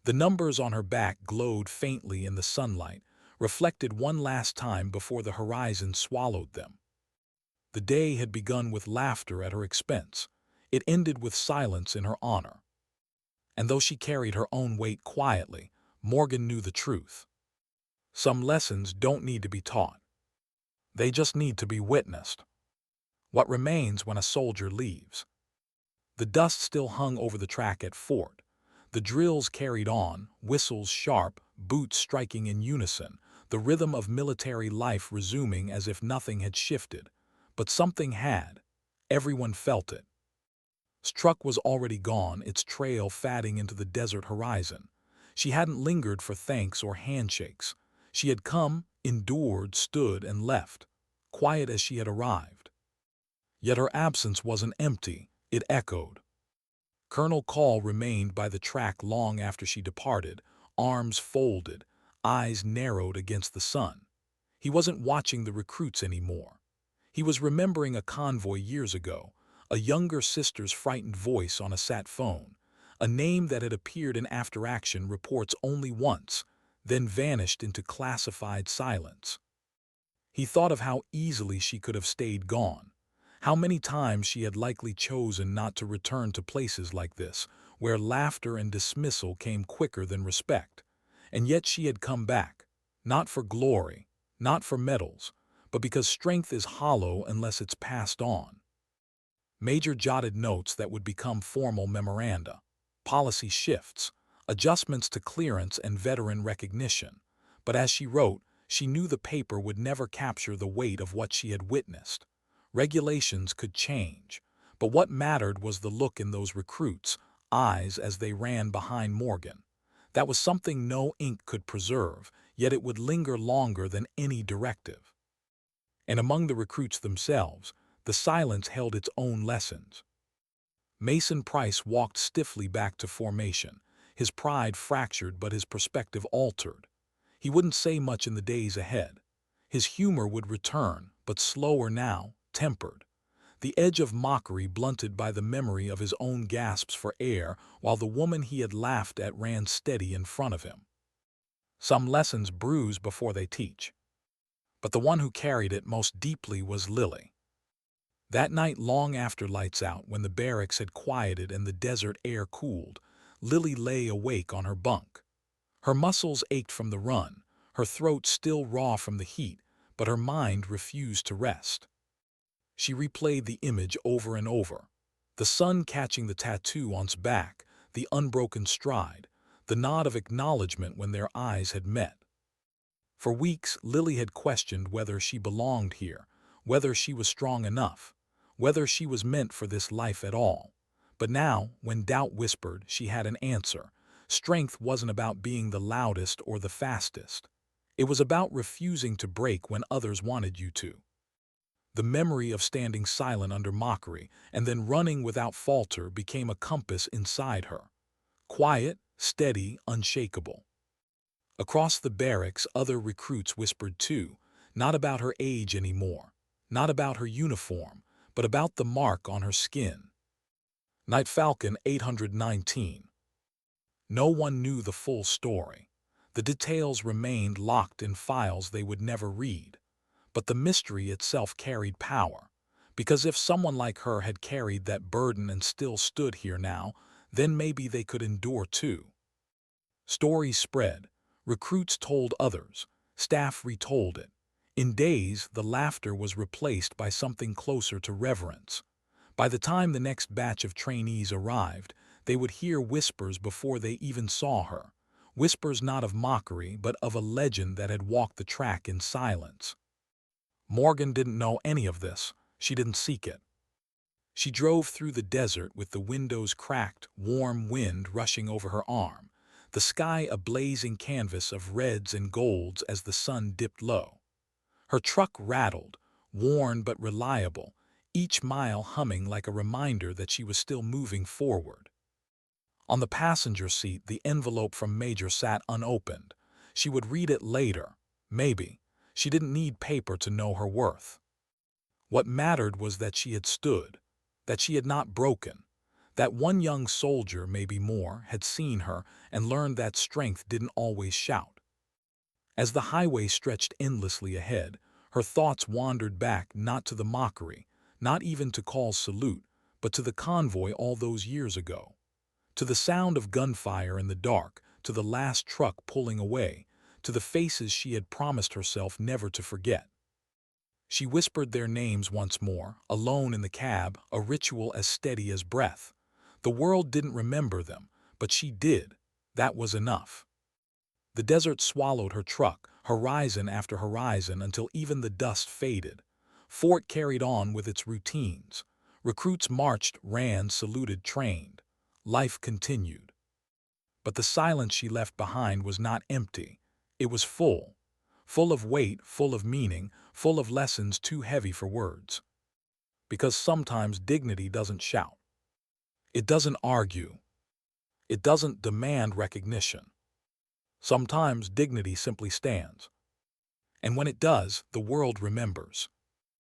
The numbers on her back glowed faintly in the sunlight, reflected one last time before the horizon swallowed them. The day had begun with laughter at her expense. It ended with silence in her honor. And though she carried her own weight quietly, Morgan knew the truth. Some lessons don't need to be taught. They just need to be witnessed. What remains when a soldier leaves? The dust still hung over the track at Fort. The drills carried on, whistles sharp, boots striking in unison, the rhythm of military life resuming as if nothing had shifted. But something had. Everyone felt it. His truck was already gone, its trail fading into the desert horizon. She hadn't lingered for thanks or handshakes. She had come, endured, stood, and left, quiet as she had arrived. Yet her absence wasn't empty, it echoed. Colonel Call remained by the track long after she departed, arms folded, eyes narrowed against the sun. He wasn't watching the recruits anymore. He was remembering a convoy years ago, a younger sister's frightened voice on a sat phone, a name that had appeared in after-action reports only once, then vanished into classified silence. He thought of how easily she could have stayed gone, how many times she had likely chosen not to return to places like this, where laughter and dismissal came quicker than respect. And yet she had come back, not for glory, not for medals, but because strength is hollow unless it's passed on. Major jotted notes that would become formal memoranda, policy shifts, adjustments to clearance and veteran recognition. But as she wrote, she knew the paper would never capture the weight of what she had witnessed. Regulations could change, but what mattered was the look in those recruits' eyes as they ran behind Morgan. That was something no ink could preserve, yet it would linger longer than any directive. And among the recruits themselves, the silence held its own lessons. Mason Price walked stiffly back to formation, his pride fractured but his perspective altered. He wouldn't say much in the days ahead. His humor would return, but slower now, tempered. The edge of mockery blunted by the memory of his own gasps for air while the woman he had laughed at ran steady in front of him. Some lessons bruise before they teach. But the one who carried it most deeply was Lily. That night long after lights out, when the barracks had quieted and the desert air cooled, Lily lay awake on her bunk. Her muscles ached from the run, her throat still raw from the heat, but her mind refused to rest. She replayed the image over and over. The sun catching the tattoo on's back, the unbroken stride, the nod of acknowledgment when their eyes had met. For weeks, Lily had questioned whether she belonged here, whether she was strong enough, whether she was meant for this life at all. But now, when doubt whispered, she had an answer. Strength wasn't about being the loudest or the fastest. It was about refusing to break when others wanted you to. The memory of standing silent under mockery and then running without falter became a compass inside her. Quiet, steady, unshakable. Across the barracks, other recruits whispered too, not about her age anymore, not about her uniform, but about the mark on her skin. Night Falcon 819. No one knew the full story. The details remained locked in files they would never read. But the mystery itself carried power, because if someone like her had carried that burden and still stood here now, then maybe they could endure too. Stories spread. Recruits told others. Staff retold it. In days, the laughter was replaced by something closer to reverence. By the time the next batch of trainees arrived, they would hear whispers before they even saw her. Whispers not of mockery, but of a legend that had walked the track in silence. Morgan didn't know any of this. She didn't seek it. She drove through the desert with the windows cracked, warm wind rushing over her arm, the sky a blazing canvas of reds and golds as the sun dipped low. Her truck rattled, worn but reliable, each mile humming like a reminder that she was still moving forward. On the passenger seat, the envelope from Major sat unopened. She would read it later, maybe. She didn't need paper to know her worth. What mattered was that she had stood, that she had not broken, that one young soldier, maybe more, had seen her and learned that strength didn't always shout. As the highway stretched endlessly ahead, her thoughts wandered back not to the mockery, not even to Call's salute, but to the convoy all those years ago. To the sound of gunfire in the dark, to the last truck pulling away, to the faces she had promised herself never to forget. She whispered their names once more, alone in the cab, a ritual as steady as breath. The world didn't remember them, but she did. That was enough. The desert swallowed her truck, horizon after horizon, until even the dust faded. Fort carried on with its routines. Recruits marched, ran, saluted, trained. Life continued. But the silence she left behind was not empty. It was full. Full of weight, full of meaning, full of lessons too heavy for words. Because sometimes dignity doesn't shout. It doesn't argue. It doesn't demand recognition. Sometimes dignity simply stands. And when it does, the world remembers.